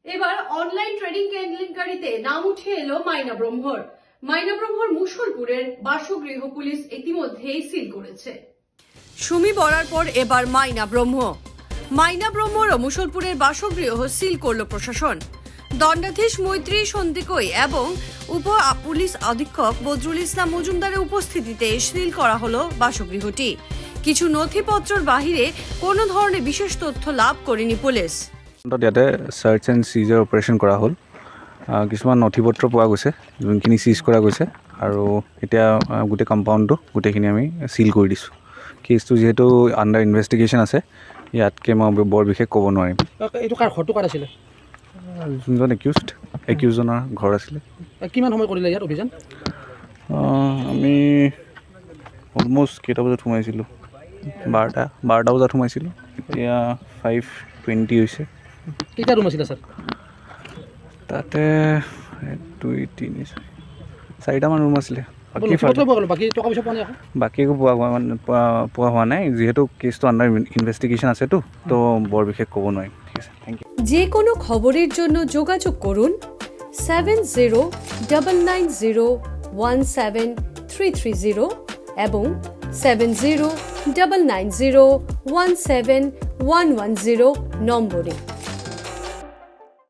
এবার online trading কেলেঙ্কারিতে নাম উঠে এলো মাইনা ব্রহ্মর। মাইনা ব্রহ্মর মুশলপুরের বাসগৃহ পুলিশ ইতিমধ্যেই সিল করেছে। সুমি বরার পর এবার মাইনা ব্রহ্মর ও মুশলপুরের বাসগৃহ সিল করল প্রশাসন। দণ্ডাধীশ মৈত্রী সন্দিকই এবং উপ পুলিশ অধীক্ষক বদরুল ইসলাম মজুমদারের উপস্থিতিতে সিল করা হলো বাসগৃহটি। কিছু নথিপত্রের বাহিরে কোনো ধরনের বিশেষ তথ্য লাভ করেনি পুলিশ। ইয়াতে সার্চ এণ্ড সিজাৰ অপাৰেশ্যন কৰা হ'ল। কিছুমান নথিপত্ৰ পোৱা গৈছে, যোনখিনি চিজ কৰা গৈছে, আৰু এতিয়া গোটেই কম্পাউণ্ডটো গোটেইখিনি আমি চিল কৰি দিছোঁ। কেছটো যিহেতু আণ্ডাৰ ইনভেষ্টিগেশ্যন আছে, ইয়াতকৈ মই বৰ বিশেষ ক'ব নোৱাৰিম। এইটো কাৰ ঘৰটো কাৰ আছিলে? যোনজন একিউজজনৰ ঘৰ আছিলে। কিমান সময় কৰিলে ইয়াত অভিযান? আমি অলমষ্ট কেইটা বজাত সোমাইছিলোঁ? 12টা বজাত সোমাইছিলোঁ। এতিয়া 5:20 হৈছে। কেইটা ৰুম আছিলে ছাৰ? তাতে 2, 3, 4টামান ৰুম আছিলে। বাকী একো পোৱা হোৱা নাই, যিহেতু কেছটো আণ্ডাৰ ইনভেষ্টিগেশ্যন আছেতো, তো বৰ বিশেষ ক'ব নোৱাৰিম। ঠিক আছে, থেংক ইউ। যে কোনো খবৰেৰ জন্য যোগাযোগ কৰুন 7099017330 এবং 7099017110 নম্বৰে।